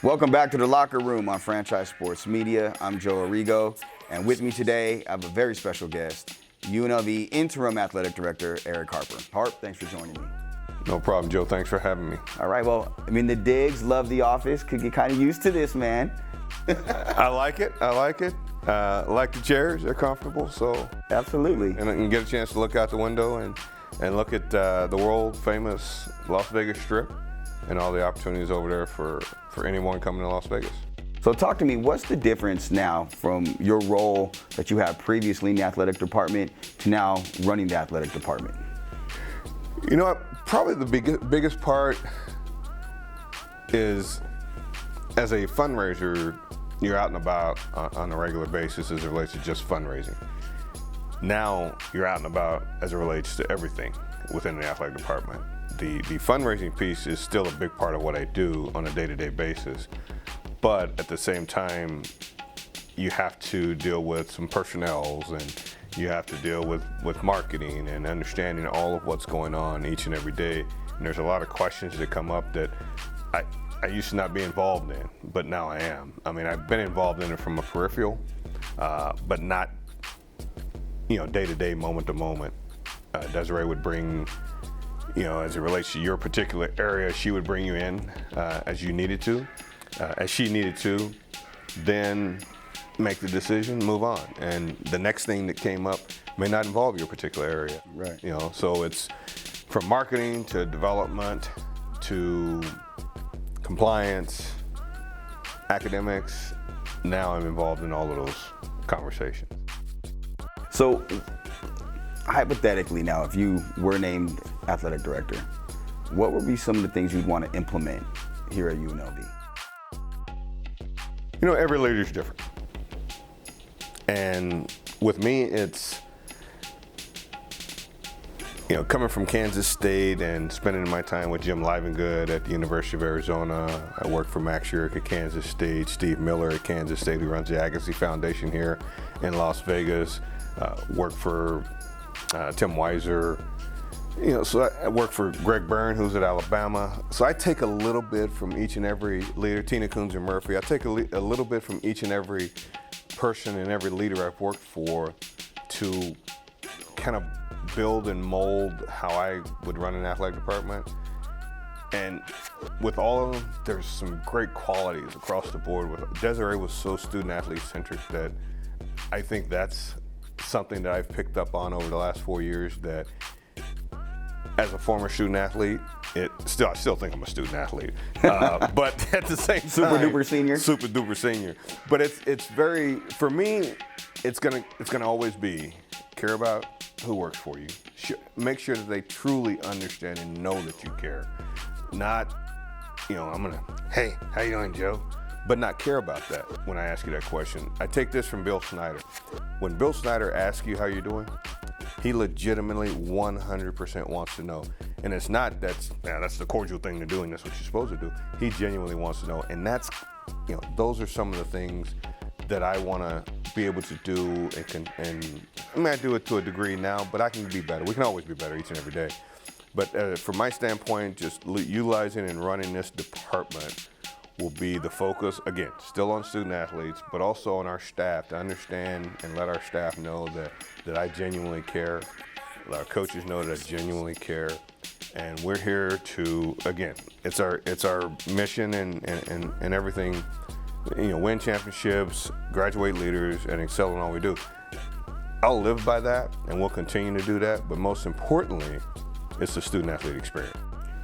Welcome back to the Locker Room on Franchise Sports Media. I'm Joe Arrigo, and with me today, I have a very special guest, UNLV Interim Athletic Director, Erick Harper. Harp, thanks for joining me. No problem, Joe. Thanks for having me. All right, well, I mean, the Digs love the office. Could get kind of used to this, man. I like it. I like the chairs. They're comfortable, so. Absolutely. And I can get a chance to look out the window and look at the world-famous Las Vegas Strip and all the opportunities over there for anyone coming to Las Vegas. So talk to me, what's the difference now from your role that you had previously in the athletic department to now running the athletic department? You know what? Probably the biggest part is, as a fundraiser, you're out and about on a regular basis as it relates to just fundraising. Now you're out and about as it relates to everything within the athletic department. The fundraising piece is still a big part of what I do on a day-to-day basis, but at the same time, you have to deal with some personnels and you have to deal with marketing and understanding all of what's going on each and every day. And there's a lot of questions that come up that I used to not be involved in, but now I am. I mean, I've been involved in it from a peripheral, but not, day-to-day, moment-to-moment. Desiree would bring, as it relates to your particular area, she would bring you in as you needed to, as she needed to, then make the decision, move on. And the next thing that came up may not involve your particular area. Right. So it's from marketing to development to compliance, academics. Now I'm involved in all of those conversations. So hypothetically now, if you were named athletic director, what would be some of the things you'd want to implement here at UNLV? Every leader is different. And with me, it's, coming from Kansas State and spending my time with Jim Livengood at the University of Arizona. I worked for Max Schurig at Kansas State, Steve Miller at Kansas State, who runs the Agassi Foundation here in Las Vegas. Worked for Tim Weiser. So I work for Greg Byrne, who's at Alabama. So I take a little bit from each and every leader, Tina Coons and Murphy. I take a little bit from each and every person and every leader I've worked for to kind of build and mold how I would run an athletic department. And with all of them, there's some great qualities across the board. Desiree was so student-athlete centric that I think that's something that I've picked up on over the last 4 years, that as a former student athlete, I still think I'm a student athlete, but at the same time, Super duper senior. But it's very, for me, it's gonna always be care about who works for you. Make sure that they truly understand and know that you care. Not, hey, how you doing, Joe? But not care about that when I ask you that question. I take this from Bill Snyder. When Bill Snyder asks you how you're doing, he legitimately 100% wants to know. And it's not that's the cordial thing to do and that's what you're supposed to do. He genuinely wants to know. And that's, those are some of the things that I want to be able to do and I do it to a degree now, but I can be better. We can always be better each and every day. But from my standpoint, just utilizing and running this department will be the focus, again, still on student athletes, but also on our staff to understand and let our staff know that I genuinely care. Let our coaches know that I genuinely care. And we're here to, again, it's our mission and everything, win championships, graduate leaders, and excel in all we do. I'll live by that, and we'll continue to do that, but most importantly, it's the student-athlete experience.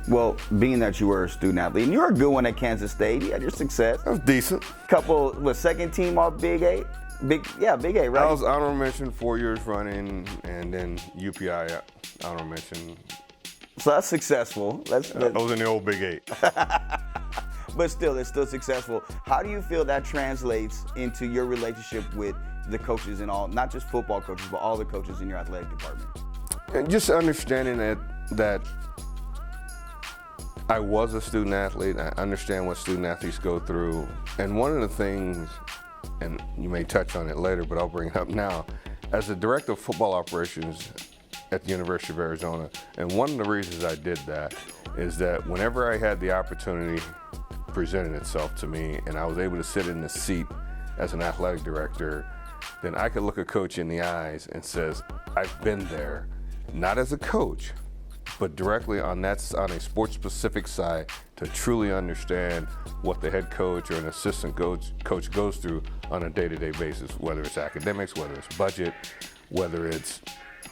Well, being that you were a student athlete, and you were a good one at Kansas State, you had your success. That was decent. Second team all Big A? Big A, right? I was honorable mention 4 years running, and then UPI honorable mention. So that's successful. I was in the old Big 8. But still, it's still successful. How do you feel that translates into your relationship with the coaches and all, not just football coaches, but all the coaches in your athletic department? And just understanding that I was a student athlete. I understand what student athletes go through. And one of the things, and you may touch on it later, but I'll bring it up now, as the director of football operations at the University of Arizona, and one of the reasons I did that is that whenever I had the opportunity presented itself to me and I was able to sit in the seat as an athletic director, then I could look a coach in the eyes and says, I've been there, not as a coach, but directly on a sports-specific side to truly understand what the head coach or an assistant coach goes through on a day-to-day basis, whether it's academics, whether it's budget, whether it's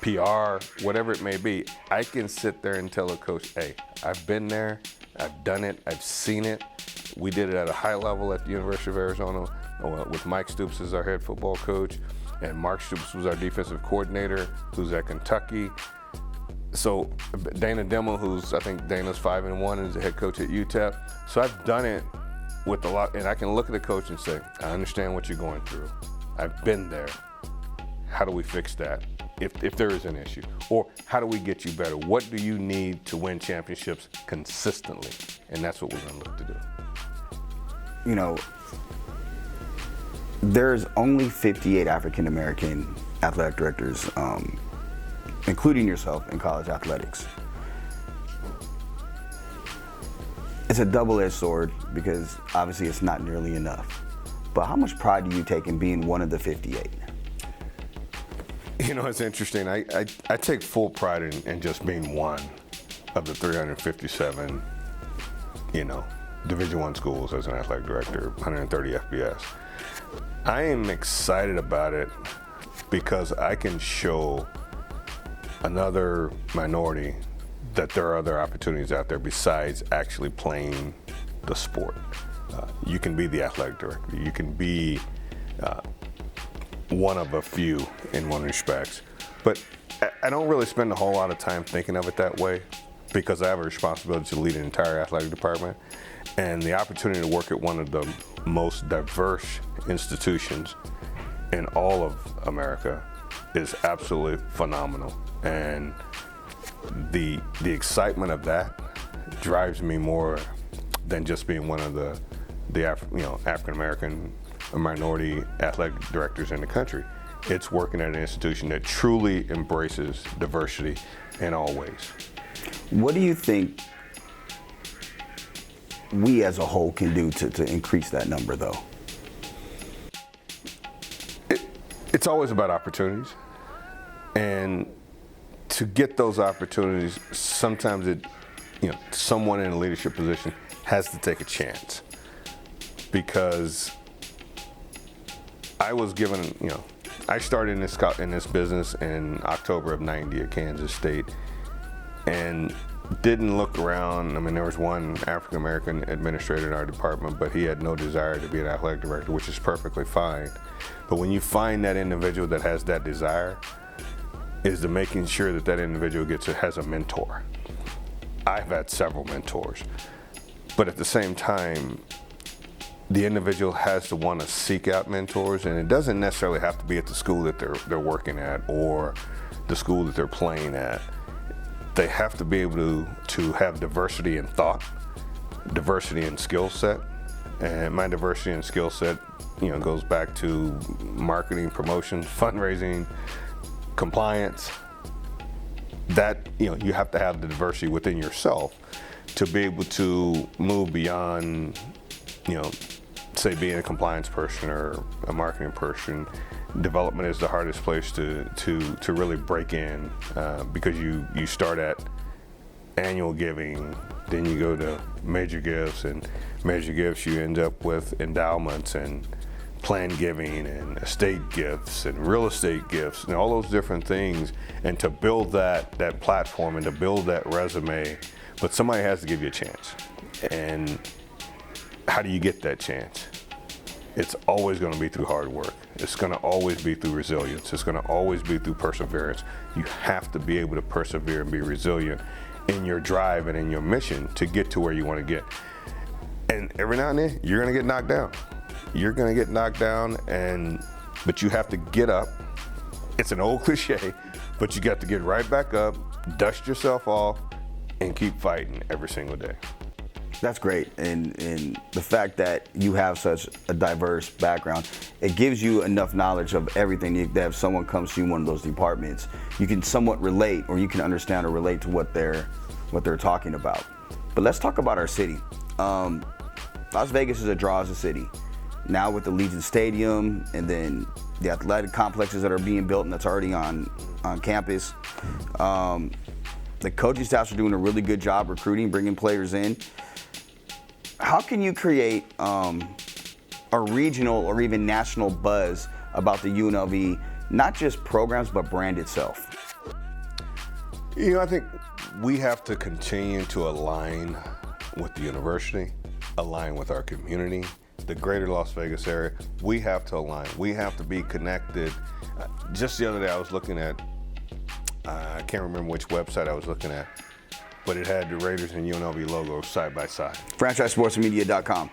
PR, whatever it may be. I can sit there and tell a coach, hey, I've been there, I've done it, I've seen it. We did it at a high level at the University of Arizona with Mike Stoops as our head football coach, and Mark Stoops was our defensive coordinator, who's at Kentucky. So Dana Dimmel, who's, I think Dana's 5-1 and is the head coach at UTEP. So I've done it with a lot, and I can look at the coach and say, I understand what you're going through. I've been there. How do we fix that? If there is an issue, or how do we get you better? What do you need to win championships consistently? And that's what we're gonna look to do. You know, there's only 58 African American athletic directors, including yourself, in college athletics. It's a double-edged sword because obviously it's not nearly enough. But how much pride do you take in being one of the 58? You know, it's interesting. I take full pride in just being one of the 357, Division I schools as an athletic director, 130 FBS. I am excited about it because I can show another minority that there are other opportunities out there besides actually playing the sport. You can be the athletic director. You can be one of a few in one respect. But I don't really spend a whole lot of time thinking of it that way because I have a responsibility to lead an entire athletic department. And the opportunity to work at one of the most diverse institutions in all of America is absolutely phenomenal. And the excitement of that drives me more than just being one of the African American or minority athletic directors in the country. It's working at an institution that truly embraces diversity in all ways. What do you think we as a whole can do to increase that number, though? It's always about opportunities. And to get those opportunities, sometimes someone in a leadership position has to take a chance. Because I was given, I started in this business in October of '90 at Kansas State and didn't look around. I mean, there was one African American administrator in our department, but he had no desire to be an athletic director, which is perfectly fine. But when you find that individual that has that desire, is to making sure that individual has a mentor. I've had several mentors, but at the same time, the individual has to want to seek out mentors, and it doesn't necessarily have to be at the school that they're working at or the school that they're playing at. They have to be able to have diversity in thought, diversity in skill set, and my diversity in skill set, goes back to marketing, promotion, fundraising, compliance. That you have to have the diversity within yourself to be able to move beyond, say being a compliance person or a marketing person. Development is the hardest place to really break in because you start at annual giving, then you go to major gifts, and major gifts you end up with endowments and planned giving and estate gifts and real estate gifts and all those different things. And to build that platform and to build that resume, but somebody has to give you a chance. And how do you get that chance? It's always going to be through hard work. It's going to always be through resilience. It's going to always be through perseverance. You have to be able to persevere and be resilient in your drive and in your mission to get to where you want to get. And every now and then, you're going to get knocked down. You're going to get knocked down, but you have to get up. It's an old cliche, but you got to get right back up, dust yourself off, and keep fighting every single day. That's great, and the fact that you have such a diverse background, it gives you enough knowledge of everything that if someone comes to you in one of those departments, you can somewhat relate, or you can understand or relate to what they're talking about. But let's talk about our city. Las Vegas is a draw as a city. Now with the Legion Stadium and then the athletic complexes that are being built and that's already on campus, the coaching staffs are doing a really good job recruiting, bringing players in. How can you create a regional or even national buzz about the UNLV, not just programs, but brand itself? You know, I think we have to continue to align with the university, align with our community, the greater Las Vegas area. We have to align. We have to be connected. Just the other day I was looking at, I can't remember which website I was looking at, but it had the Raiders and UNLV logos side by side. FranchiseSportsMedia.com.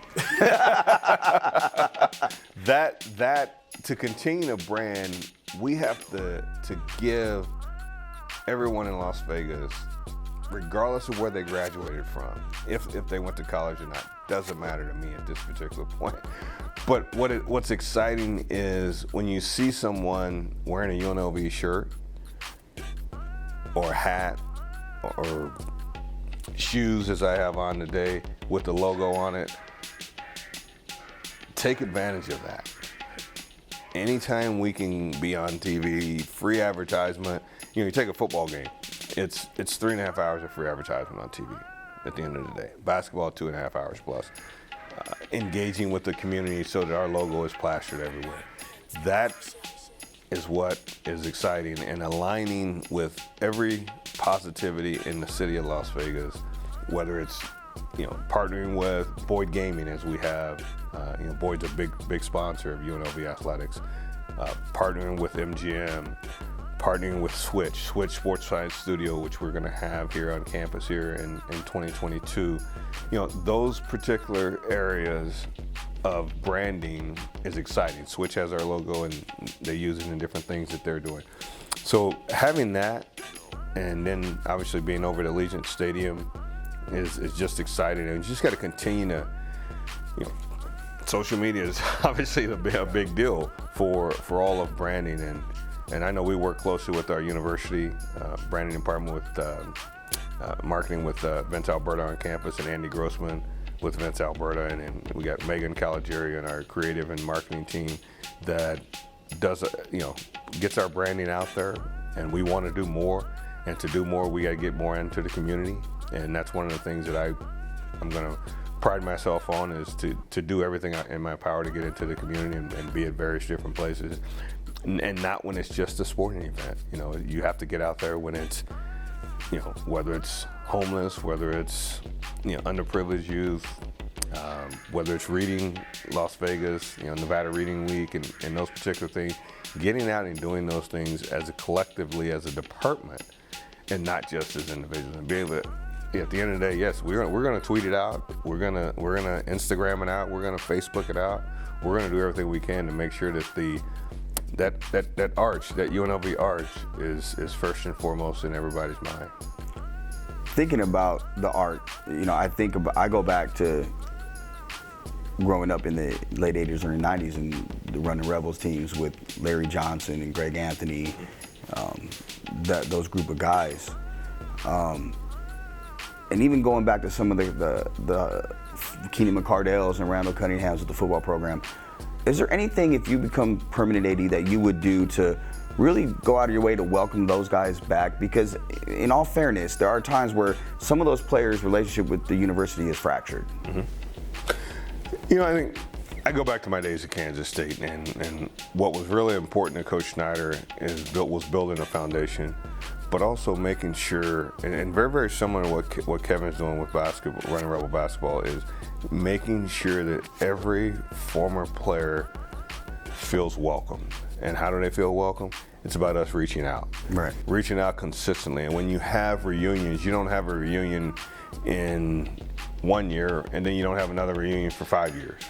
That to continue to brand, we have to give everyone in Las Vegas, regardless of where they graduated from, if they went to college or not, doesn't matter to me at this particular point. But what's exciting is when you see someone wearing a UNLV shirt or hat or shoes, as I have on today, with the logo on it, take advantage of that. Anytime we can be on TV, free advertisement. You know, you take a football game, it's 3.5 hours of free advertisement on TV at the end of the day. Basketball, 2.5 hours plus. Engaging with the community so that our logo is plastered everywhere. That is what is exciting, and aligning with every positivity in the city of Las Vegas, whether it's, you know, partnering with Boyd Gaming, as we have, you know, Boyd's a big sponsor of UNLV Athletics, partnering with MGM, partnering with Switch Sports Science Studio, which we're going to have here on campus here in 2022. You know, those particular areas of branding is exciting. Switch has our logo and they use it in different things that they're doing. So having that, and then obviously being over at Allegiant Stadium is just exciting. And you just got to continue to, you know, social media is obviously a big deal for all of branding, and I know we work closely with our university branding department with marketing with Vince Alberta on campus, and Andy Grossman with Vince Alberta, and we got Megan Caligari and our creative and marketing team that does, you know, gets our branding out there, and we want to do more. And to do more, we got to get more into the community, and that's one of the things that I'm going to pride myself on, is to do everything in my power to get into the community and be at various different places, and not when it's just a sporting event. You know, you have to get out there when it's, you know, whether it's homeless, whether it's, you know, underprivileged youth, whether it's Reading Las Vegas, you know, Nevada Reading Week, and those particular things. Getting out and doing those things as a collectively, as a department, and not just as individuals, and be able to, at the end of the day, yes, we're gonna tweet it out, we're gonna Instagram it out, we're gonna Facebook it out, we're gonna do everything we can to make sure that that arch, that UNLV arch, is first and foremost in everybody's mind. Thinking about the art, you know, I go back to growing up in the late 80s, early 90s, and the Running Rebels teams with Larry Johnson and Greg Anthony, those group of guys. And even going back to some of the Keenan McCardell's and Randall Cunningham's with the football program, is there anything, if you become permanent AD, that you would do to really go out of your way to welcome those guys back? Because in all fairness, there are times where some of those players' relationship with the university is fractured. Mm-hmm. You know, I think I go back to my days at Kansas State, and what was really important to Coach Snyder was building a foundation, but also making sure, and very, very similar to what Kevin's doing with basketball, Running Rebel basketball, is making sure that every former player feels welcome. And how do they feel welcome? It's about us reaching out. Right. Reaching out consistently. And when you have reunions, you don't have a reunion in 1 year and then you don't have another reunion for 5 years.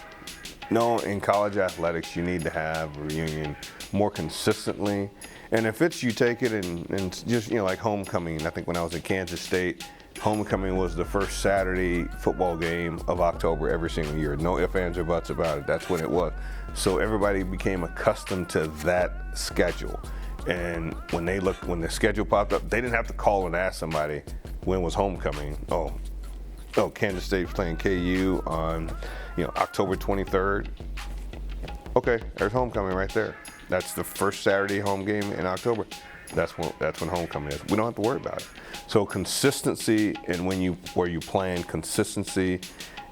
No, in college athletics, you need to have a reunion more consistently. And if it's, you take it and just, you know, like homecoming. I think when I was at Kansas State, homecoming was the first Saturday football game of October every single year. No ifs, ands, or buts about it. That's when it was. So everybody became accustomed to that schedule. And when the schedule popped up, they didn't have to call and ask somebody when was homecoming. Oh, Kansas State's playing KU October 23rd. Okay, there's homecoming right there. That's the first Saturday home game in October. That's when homecoming is. We don't have to worry about it. So consistency in where you plan, consistency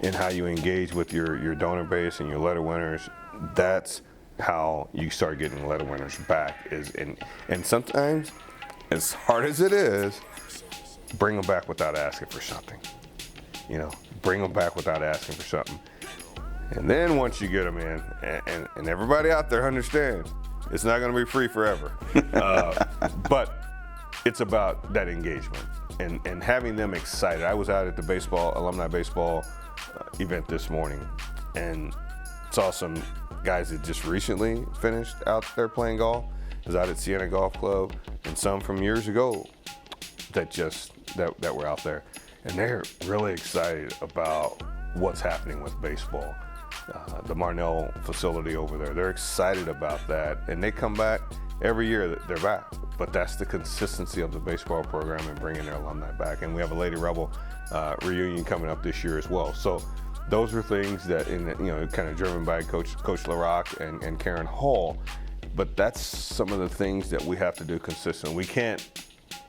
in how you engage with your donor base and your letter winners. That's how you start getting letter winners back. And sometimes, as hard as it is, bring them back without asking for something. Bring them back without asking for something. And then once you get them in, and everybody out there understands, it's not going to be free forever. But it's about that engagement and having them excited. I was out at the alumni baseball event this morning, and saw some guys that just recently finished out there playing golf. I was out at Siena Golf Club, and some from years ago that were out there. And they're really excited about what's happening with baseball. The Marnell facility over there, they're excited about that, and they come back every year. They're back, but that's the consistency of the baseball program and bringing their alumni back. And we have a Lady Rebel reunion coming up this year as well. So those are things that, kind of driven by Coach LaRock and Karen Hall. But that's some of the things that we have to do consistently. We can't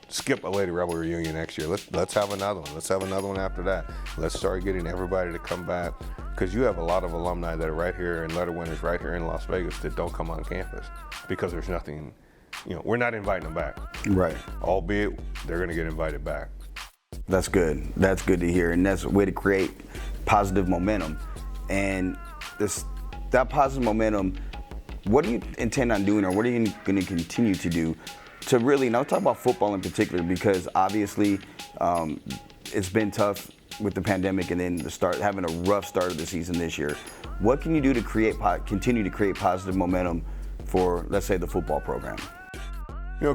skip a Lady Rebel reunion next year. Let's have another one. Let's have another one after that. Let's start getting everybody to come back, because you have a lot of alumni that are right here and letter winners right here in Las Vegas that don't come on campus because there's nothing. We're not inviting them back. Right. Albeit they're going to get invited back. That's good. That's good to hear, and that's a way to create positive momentum. And that positive momentum, what do you intend on doing, or what are you going to continue to do to really, now talk about football in particular, because obviously it's been tough with the pandemic and then having a rough start of the season this year. What can you do to continue to create positive momentum for, let's say, the football program?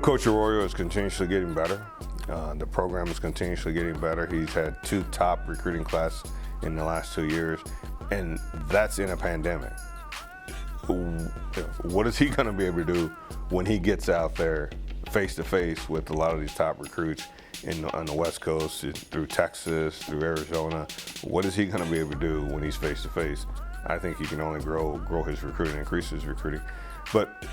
Coach Arroyo is continuously getting better. The program is continuously getting better. He's had 2 top recruiting classes in the last 2 years, and that's in a pandemic. What is he going to be able to do when he gets out there face to face with a lot of these top recruits on the West Coast, through Texas, through Arizona? What is he going to be able to do when he's face to face? I think he can only grow his recruiting, increase his recruiting. But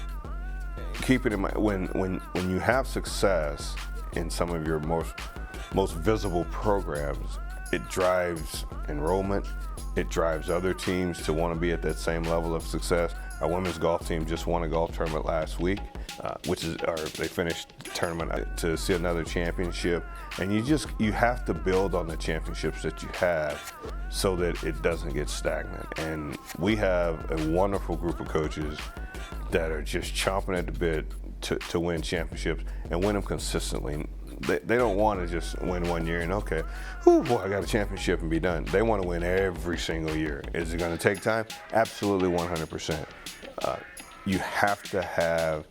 keep it in mind, when you have success in some of your most visible programs, it drives enrollment. It drives other teams to want to be at that same level of success. Our women's golf team just won a golf tournament last week, they finished the tournament to see another championship. And you have to build on the championships that you have so that it doesn't get stagnant. And we have a wonderful group of coaches that are just chomping at the bit to win championships and win them consistently. They don't want to just win one year and I got a championship and be done. They want to win every single year. Is it going to take time? Absolutely, 100%. You have to have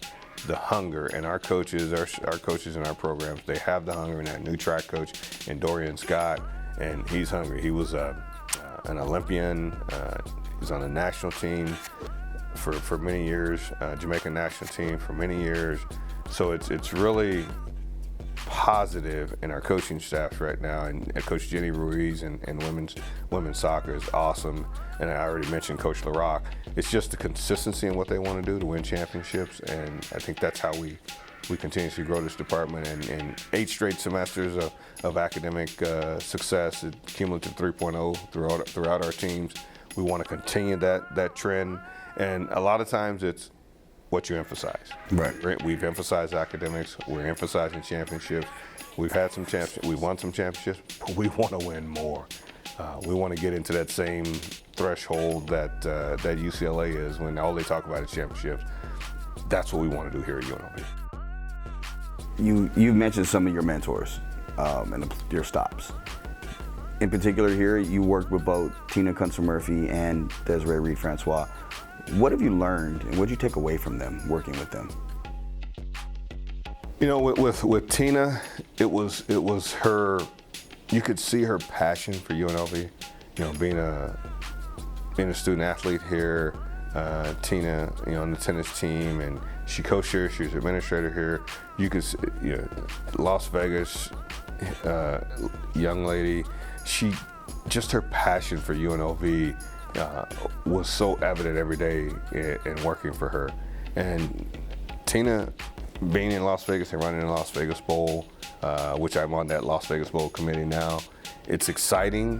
the hunger, and our coaches in our programs, they have the hunger. And that new track coach, and Dorian Scott, and he's hungry. He was an Olympian. He's on the national team for many years, Jamaican national team for many years. So it's really positive in our coaching staffs right now, and Coach Jenny Ruiz and women's soccer is awesome. And I already mentioned Coach LaRock. It's just the consistency in what they want to do to win championships, and I think that's how we continuously grow this department. And 8 straight semesters of academic success, cumulative 3.0 throughout our teams. We want to continue that trend, and a lot of times it's what you emphasize. Right. We've emphasized academics. We're emphasizing championships. We've had some championships. We've won some championships, but we want to win more. We want to get into that same threshold that UCLA is when all they talk about is championships. That's what we want to do here at UNLV. You mentioned some of your mentors and your stops. In particular here, you worked with both Tina Kunster-Murphy and Desiree Reed-Francois. What have you learned, and what did you take away from them, working with them? With Tina, it was her. You could see her passion for UNLV. Being a student athlete here, Tina, on the tennis team, and she coached here. She was administrator here. You could see, Las Vegas young lady. Just her passion for UNLV was so evident every day in working for her. And Tina, being in Las Vegas and running the Las Vegas Bowl, which I'm on that Las Vegas Bowl committee now, it's exciting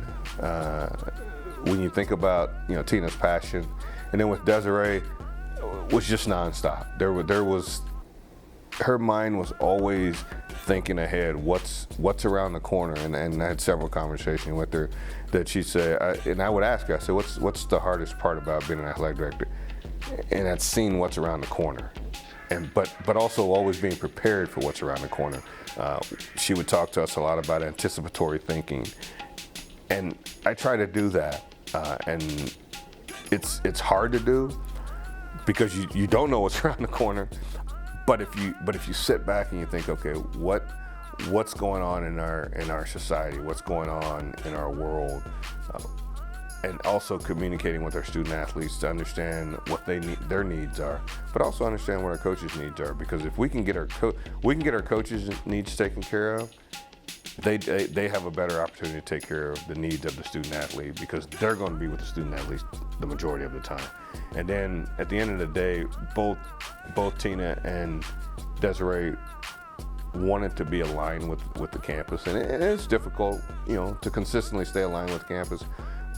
when you think about Tina's passion. And then with Desiree, was just nonstop. There was, her mind was always thinking ahead, what's around the corner. And I had several conversations with her that she said, and I would ask her, I said, what's the hardest part about being an athletic director? And I'd seen what's around the corner. But also always being prepared for what's around the corner. She would talk to us a lot about anticipatory thinking, and I try to do that. And it's hard to do because you don't know what's around the corner. But if you sit back and you think, okay, what's going on in our society, what's going on in our world, and also communicating with our student athletes to understand what they need, their needs are, but also understand what our coaches' needs are. Because if we can get our coaches' needs taken care of, they have a better opportunity to take care of the needs of the student athlete, because they're going to be with the student athlete the majority of the time. And then at the end of the day, both Tina and Desiree wanted to be aligned with the campus, and it's difficult, to consistently stay aligned with campus.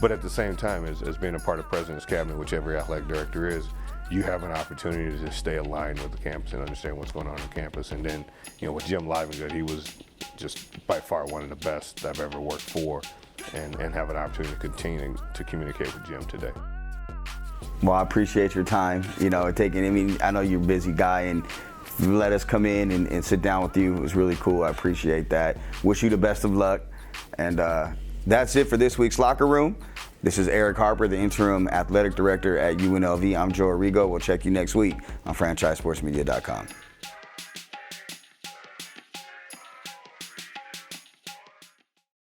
But at the same time, as being a part of President's Cabinet, which every athletic director is, you have an opportunity to stay aligned with the campus and understand what's going on campus. And then, with Jim Livengood, he was just by far one of the best I've ever worked for, and have an opportunity to continue to communicate with Jim today. Well, I appreciate your time, I know you're a busy guy, and let us come in and sit down with you. It was really cool. I appreciate that. Wish you the best of luck. And that's it for this week's Locker Room. This is Erick Harper, the Interim Athletic Director at UNLV. I'm Joe Arrigo. We'll check you next week on FranchiseSportsMedia.com.